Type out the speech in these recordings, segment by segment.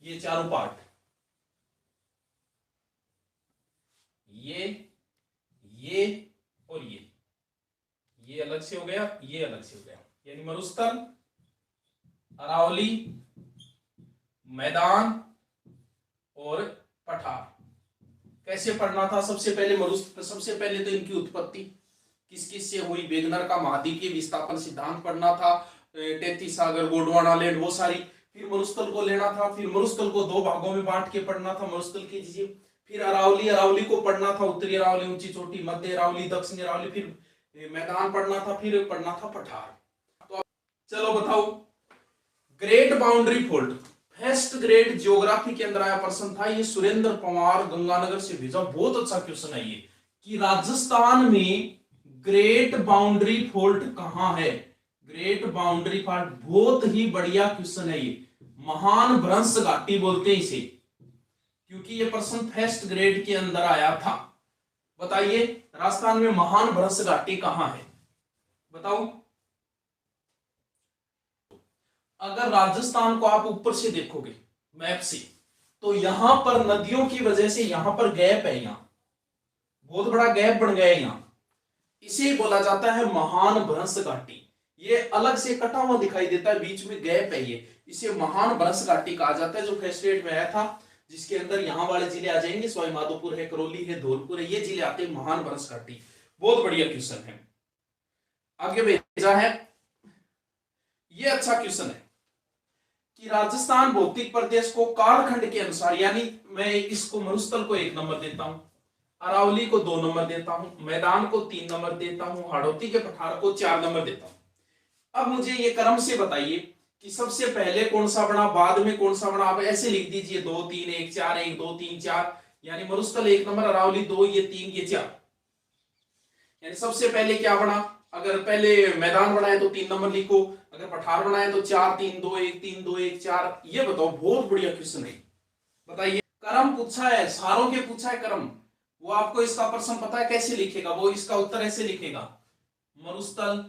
ये चारों पार्ट, ये और ये अलग से हो गया, ये अलग से हो गया, यानी मरुस्थल, अरावली, मैदान और पठार। कैसे पढ़ना था? सबसे पहले सबसे पहले तो इनकी उत्पत्ति किस किस से हुई, वेगनर का महाद्वीपीय विस्थापन सिद्धांत पढ़ना था, 33 सागर, गोंडवाना लैंड, वो सारी। फिर मरुस्थल को लेना था, फिर मरुस्थल को दो भागों में बांट के पढ़ना था, मरुस्थल कीजिए। फिर अरावली को पढ़ना था, उत्तरी अरावली, ऊंची चोटी, मध्य अरावली, दक्षिणी अरावली। फिर मैदान पढ़ना था, फिर पढ़ना था पठार। तो चलो बताओ, great boundary fold, first grade geography के अंदर आया प्रश्न था, ये सुरेंद्र पवार गंगानगर से भेजा, बहुत अच्छा क्वेश्चन है ये, कि राजस्थान में ग्रेट बाउंड्री फोल्ड कहां है। ग्रेट बाउंड्री फोल्ड, बहुत ही बढ़िया क्वेश्चन है ये, महान भ्रंश घाटी बोलते हैं इसे, क्योंकि ये प्रश्न फर्स्ट ग्रेड के अंदर आया था। बताइए राजस्थान में महान भ्रंश घाटी कहां है, बताओ। अगर राजस्थान को आप ऊपर से देखोगे मैप से, तो यहां पर नदियों की वजह से यहां पर गैप है, यहां बहुत बड़ा गैप बन गया है यहां, इसे बोला जाता है महान भ्रंश घाटी। ये अलग से कटा हुआ दिखाई देता है, बीच में गैप है ये, इसे महान भ्रंश घाटी कहा जाता है, जो फर्स्ट ग्रेड में आया था, जिसके अंदर यहां वाले जिले आ जाएंगे, सवाईमाधोपुर है, करौली है, धौलपुर है, ये जिले आते हैं महान भ्रंश घाटी। बहुत बढ़िया क्वेश्चन है। आगे भेजा है, ये अच्छा क्वेश्चन है कि राजस्थान भौतिक प्रदेश को कालखंड के अनुसार, यानी मैं इसको मरुस्थल को 1 नंबर देता हूं, अरावली को 2 नंबर देता हूं, मैदान को 3 नंबर देता हूं, हाड़ौती के पठार को 4 नंबर देता हूं। अब मुझे ये क्रम से बताइए कि सबसे पहले कौन सा बना, बाद में कौन सा बना। आप ऐसे लिख दीजिए 2 3 1 4, 1 2 3 4, यानी मरुस्थल 1 नंबर, अरावली 2, ये 3, ये 4, यानी सबसे पहले क्या बना। अगर पहले मैदान बनाए तो 3 नंबर लिखो, अगर पठार बनाए तो 4 3 2 1, 3 2 1 4। ये बताओ, बहुत बढ़िया क्वेश्चन है। बताइए, क्रम पूछा है, सारों के पूछा है क्रम, वो आपको इसका प्रश्न पता है कैसे लिखेगा, वो इसका उत्तर ऐसे लिखेगा, मरुस्थल,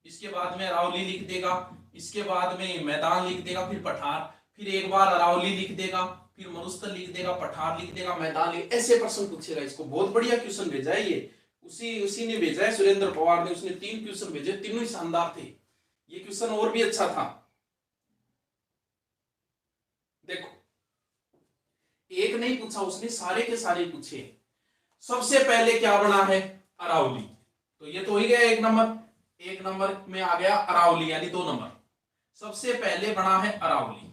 इसके बाद में अरावली लिख देगा, इसके बाद में मैदान लिख देगा, फिर पठार, फिर एक बार अरावली लिख देगा, फिर मरुस्थल लिख देगा, पठार लिख देगा, मैदान लिख, ऐसे प्रश्न पूछेगा इसको। बहुत बढ़िया क्वेश्चन भेजा है ये, उसी ने भेजा है, सुरेंद्र पवार ने, उसने 3 क्वेश्चन भेजे, तीनों ही शानदार थे। ये क्वेश्चन और भी अच्छा था। देखो, एक नहीं पूछा उसने, सारे के सारे पूछे। सबसे पहले क्या बना है, अरावली, तो ये तो हो ही गया 1 नंबर, 1 नंबर में आ गया अरावली, यानी 2 नंबर। सबसे पहले बना है अरावली।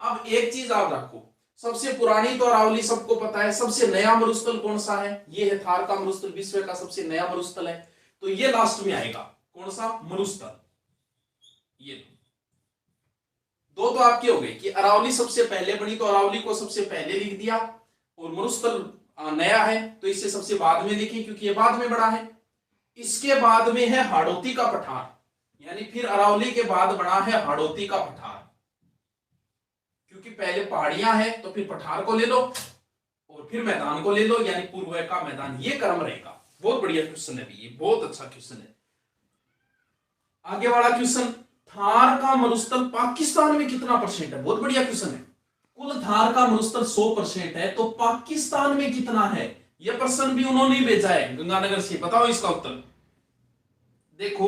अब एक चीज आप रखो, सबसे पुरानी तो अरावली सबको पता है, सबसे नया मरुस्थल कौन सा है, ये है थार का मरुस्थल, विश्व का सबसे नया मरुस्थल है, तो ये लास्ट में आएगा, कौन सा, मरुस्थल। ये दो तो आपके हो गए कि अरावली सबसे पहले बनी, तो अरावली को सबसे पहले लिख दिया, और मरुस्थल नया है तो इसे सबसे बाद में लिखें, क्योंकि ये बाद में बड़ा है। इसके बाद में है हाड़ौती का पठार, यानी फिर अरावली के बाद बना है हाड़ौती का पठार, क्योंकि पहले पहाड़ियां हैं तो फिर पठार को ले लो और फिर मैदान को ले लो, यानी पूर्व का मैदान, ये क्रम रहेगा। बहुत बढ़िया क्वेश्चन है, ये बहुत अच्छा क्वेश्चन है। आगे वाला क्वेश्चन, थार का मरुस्थल पाकिस्तान में कितना परसेंट है, बहुत बढ़िया क्वेश्चन है। कुल थार का मरुस्थल 100% है, तो पाकिस्तान में कितना है, यह प्रश्न भी उन्होंने भेजा है गंगानगर से। बताओ इसका उत्तर। देखो,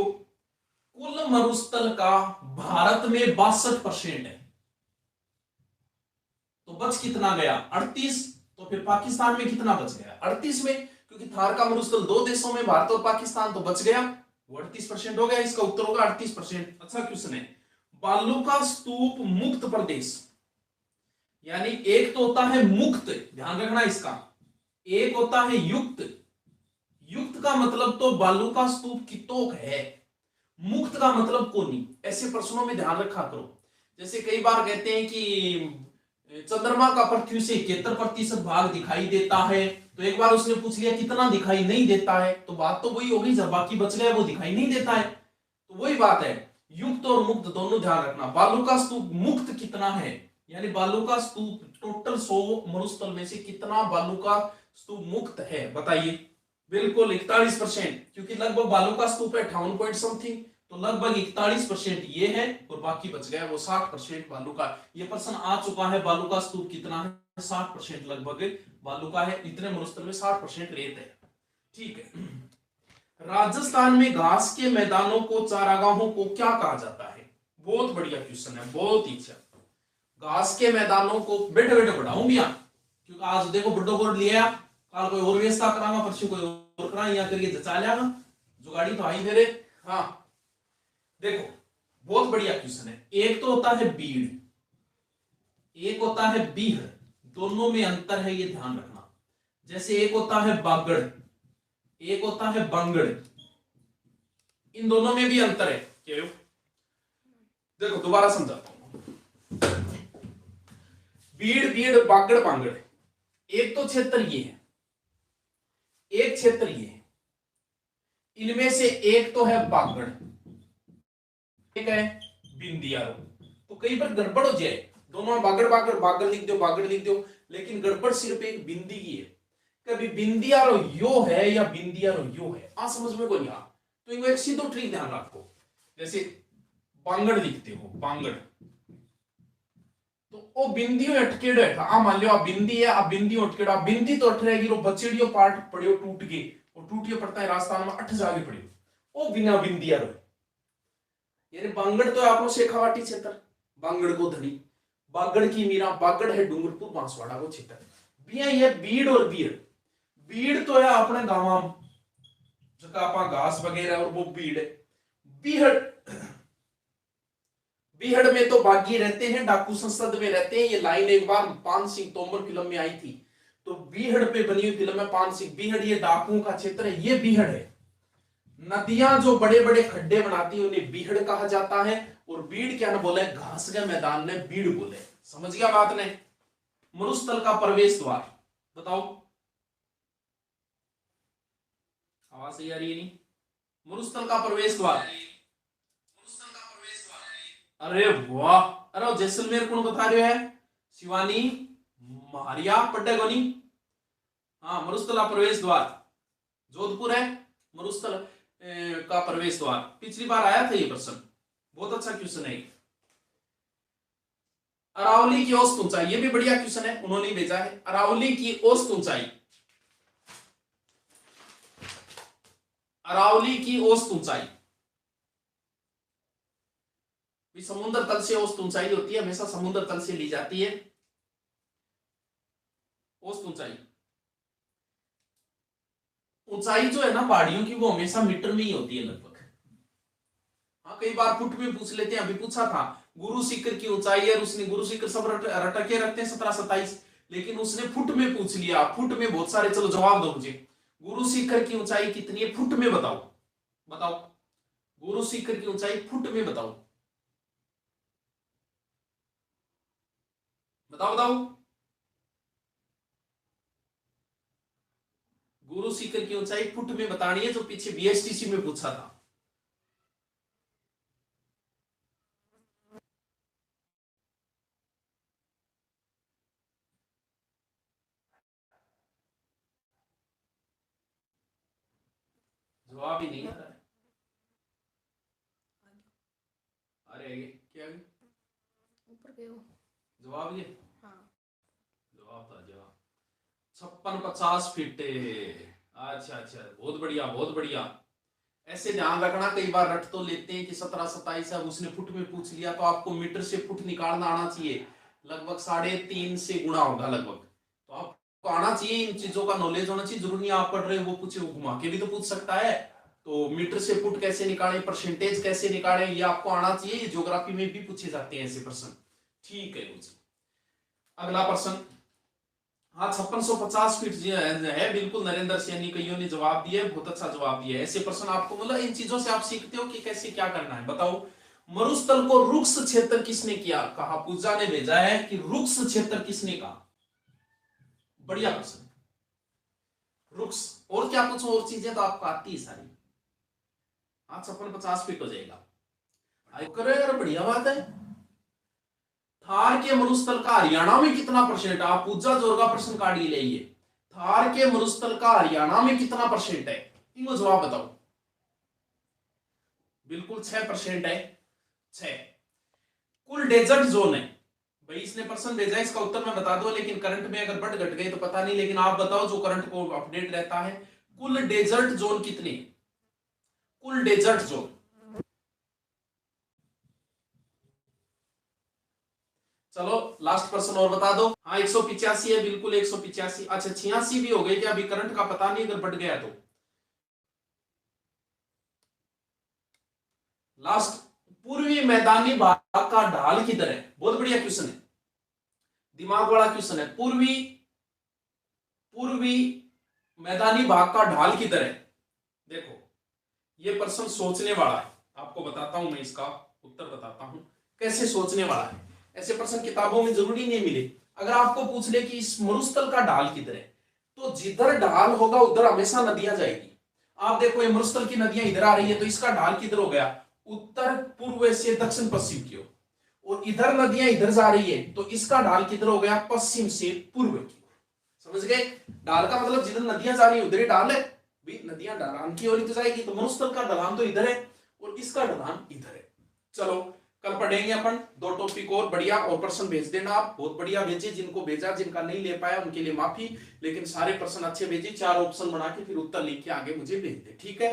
कुल मरुस्थल का भारत में 62% है, तो बच कितना गया, 38। तो फिर पाकिस्तान में कितना बच गया, 38 में, क्योंकि थार का मरुस्थल 2 देशों में, भारत और पाकिस्तान, तो बच गया, वो 38% हो गया। इसका उत्तर होगा 38%। अच्छा क्वेश्चन है। बालू का स्तूप मुक्त प्रदेश, यानी एक तो होता है मुक्त, ध्यान रखना इसका, एक होता है युक्त। युक्त का मतलब तो बालू का स्तूप कितोक है, मुक्त का मतलब कोनी। ऐसे प्रश्नों में ध्यान रखा करो। जैसे कई बार कहते हैं कि चंद्रमा का पृथ्वी से 71% भाग दिखाई देता है, तो एक बार उसने पूछ लिया कितना दिखाई नहीं देता है, तो बात तो वही होगी, जब बाकी बच गया वो दिखाई नहीं देता है, तो वही बात है, युक्त और मुक्त दोनों ध्यान रखना। बालू का स्तूप मुक्त कितना है, यानी बालू का स्तूप टोटल 100 मरुस्थल में से कितना बालू का स्तूप मुक्त है, बताइए। बिल्कुल 41%, क्योंकि लगभग बालू का स्तूप है 58 पॉइंट समथिंग, तो लगभग 41% ये है और बाकी बच गया वो 60% बालू का। ये प्रश्न आ चुका है, बालू का स्तूप कितना है, 60% लगभग बालू का है। इतने मरुस्थल में 60% रेत है। ठीक है। राजस्थान में घास के मैदानों को, चारागाहों को क्या कहा जाता है? बहुत बढ़िया क्वेश्चन है, बहुत ही अच्छा। घास के मैदानों को बैठे बैठे पढ़ाऊंगी यहाँ, क्योंकि आज देखो बड़ो बोर्ड लिया, कल कोई और व्यवस्था करांगा, परसों कोई और करा, यहाँ करके जचा लिया जुगाड़ी तो आई मेरे। हाँ देखो बहुत बढ़िया क्वेश्चन है। एक तो होता है बीड़, एक होता है बीहड़, दोनों में अंतर है, ये ध्यान रखना। जैसे एक होता है बागड़, एक होता है बांगड़, इन दोनों में भी अंतर है। क्यों? देखो दोबारा समझाता हूं। बीड़ बीड़ बागड़ बांगड़, एक तो क्षेत्र ये है, एक क्षेत्र ये है। इनमें से एक तो है बागड़, एक है बिंदियारो। तो कई बार गड़बड़ हो जाए, दोनों बागड़ बागड़ बागड़ लिख दो, बागड़ लिख दो, लेकिन गड़बड़ सिर्फ एक बिंदी की है। कभी बिंदियारो यो है या बिंदियारो यो है, आ समझ में कोई आ, तो इनको एक सीधो ट्रिक ध्यान रखो। जैसे बांगड़ लिखते हो, बांगड़, तो ओ बिंदियों अटकेड़ो है। आ मान लो आ बिंदी है, आ बिंदियों अटकेड़ो, आ बिंदी तो अट रहेगी, रो बचड़ियो पार्ट पड़ियो टूट के, और टूटियो पड़ता है राजस्थान में अठ जागे पड़ियो, ओ बिना बिंदियारो। यानी बांगड़ तो आपको शेखावाटी क्षेत्र, बांगड़ को धनी, बागड़ की मीरा, बागड़ है डूंगरपुर बांसवाड़ा को क्षेत्र। बिया ये बीड़ और बीड़, बीड़ तो है अपने गांव जका आपा घास वगैरह, और वो बीड़ है। बीहड़, बीहड़ में तो बागी रहते हैं, डाकू संसद में रहते हैं। ये लाइन एक बार पान सिंह तोमर फिल्म में आई थी, तो बीहड़ पे बनी हुई फिल्म है पान सिंह। बीहड़ ये डाकुओं का क्षेत्र है, ये बीहड़ है। नदियां जो बड़े बड़े खड्डे बनाती है उन्हें बीहड़ कहा जाता है, और बीड़ क्या ना बोले, घास के मैदान ने बीड़ बोले। समझ गया बात ने? मरुस्थल का प्रवेश द्वार बताओ, आवाज सही आ रही है नहीं? मरुस्थल का प्रवेश द्वार, अरे वाह, अरे जैसलमेर कौन बता रहे है? शिवानी मारिया पट्टेगोनी। हाँ मरुस्थल का प्रवेश द्वार जोधपुर है, मरुस्थल का प्रवेश द्वार। पिछली बार आया था ये प्रश्न, बहुत अच्छा क्वेश्चन है। अरावली की औसत ऊंचाई, ये भी बढ़िया क्वेश्चन है, उन्होंने भेजा है। अरावली की औसत ऊंचाई, अरावली की औसत ऊंचाई, समुद्र तल से औसत ऊंचाई होती है, हमेशा समुद्र तल से ली जाती है औसत ऊंचाई। ऊंचाई जो है ना पहाड़ियों की, वो हमेशा मीटर में ही होती है लगभग। हाँ कई बार फुट में पूछ लेते हैं, अभी पूछा था गुरु शिखर की ऊंचाई है, उसने गुरु शिखर सब रटके रखते हैं 1727, लेकिन उसने फुट में पूछ लिया। फुट में बहुत सारे, चलो जवाब दो मुझे, गुरु शिखर की ऊंचाई कितनी है फुट में? बताओ बताओ, गुरु शिखर की ऊंचाई फुट में बताओ, बताओ बताओ। गुरु शिखर की ऊंचाई फुट में बतानी है, जो पीछे बीएसटीसी में पूछा था। जवाब ही नहीं आ रहा है। अरे क्या ऊपर गए हो? जवाब ये, हाँ जवाब था जवाब 56-50 फीट। अच्छा अच्छा, बहुत बढ़िया बहुत बढ़िया। ऐसे ध्यान रखना, कई बार रट तो लेते हैं कि 1727 है, उसने फुट में पूछ लिया, तो आपको मीटर से फुट निकालना आना चाहिए। लगभग 3.5 से गुणा होगा लगभग, तो आपको आना चाहिए, इन चीजों का नॉलेज होना चाहिए। जरूर नहीं आप पढ़ रहे वो पूछे, वो घुमा के भी तो पूछ सकता है। तो मीटर से फुट कैसे निकाले, परसेंटेज कैसे निकाले, ये आपको आना चाहिए। ज्योग्राफी में भी पूछे जाते हैं ऐसे प्रश्न। ठीक है मुझे अगला प्रश्न। हाँ 5650 फीट है बिल्कुल, नरेंद्र सैनी कईयों ने जवाब दिया, बहुत अच्छा जवाब दिया। ऐसे प्रश्न आपको, मतलब इन चीजों से आप सीखते हो कि कैसे क्या करना है। बताओ मरुस्थल को रुक्ष क्षेत्र किसने किया कहा? पूजा ने भेजा है कि रुक्ष क्षेत्र किसने कहा। बढ़िया प्रश्न, रुक्ष। और क्या पूछो, और चीजें तो आपको आती है सारी। हाँ 5650 फीट हो जाएगा। यार बढ़िया बात है। थार के मरुस्थल का हरियाणा में कितना परसेंट? आप पूजा जोर का प्रश्न काट ही ले। थार के मरुस्थल का हरियाणा में कितना परसेंट है, इनको जवाब बताओ। बिल्कुल 6% है, 6। कुल डेजर्ट जोन है भाई, इसने प्रश्न भेजा है, इसका उत्तर मैं बता दूं, लेकिन करंट में अगर बढ़ घट गए तो पता नहीं, लेकिन आप बताओ जो करंट को अपडेट रहता है, कुल डेजर्ट जोन कितने, कुल डेजर्ट जोन। चलो लास्ट प्रश्न और बता दो। हाँ 185 है, बिल्कुल 185। अच्छा 86 भी हो गई क्या, अभी करंट का पता नहीं अगर बढ़ गया तो। लास्ट, पूर्वी मैदानी भाग का ढाल किधर है, बहुत बढ़िया क्वेश्चन है, दिमाग वाला क्वेश्चन है। पूर्वी पूर्वी मैदानी भाग का ढाल किधर है। देखो ये प्रश्न सोचने वाला है, आपको बताता हूं मैं, इसका उत्तर बताता हूं कैसे सोचने वाला है। ऐसे प्रश्न किताबों में जरूरी नहीं मिले। अगर आपको पूछ ले कि इस मरुस्थल का ढाल किधर है, तो जिधर ढाल होगा उधर हमेशा नदियां जाएगी। आप देखो ये मरुस्थल की नदियां इधर आ रही है, तो इसका ढाल किधर हो गया, उत्तर पूर्व से दक्षिण पश्चिम की ओर। और इधर नदियां इधर जा रही है, तो इसका ढाल किधर हो गया, पश्चिम से पूर्व की ओर। समझ गए, ढाल का मतलब जिधर नदियां जा रही है उधर ही ढाल है भी, नदियां ढलान की ओर ही तो जाएगी, तो मरुस्थल का ढलान तो इधर है और इसका ढलान इधर है। चलो कल पढ़ेंगे अपन 2 टॉपिक और बढ़िया, और प्रश्न भेज देना आप, बहुत बढ़िया भेजे, जिनको भेजा, जिनका नहीं ले पाया उनके लिए माफी, लेकिन सारे प्रश्न अच्छे भेजे, 4 ऑप्शन बना के फिर उत्तर लिख के आगे मुझे भेज दे, ठीक है।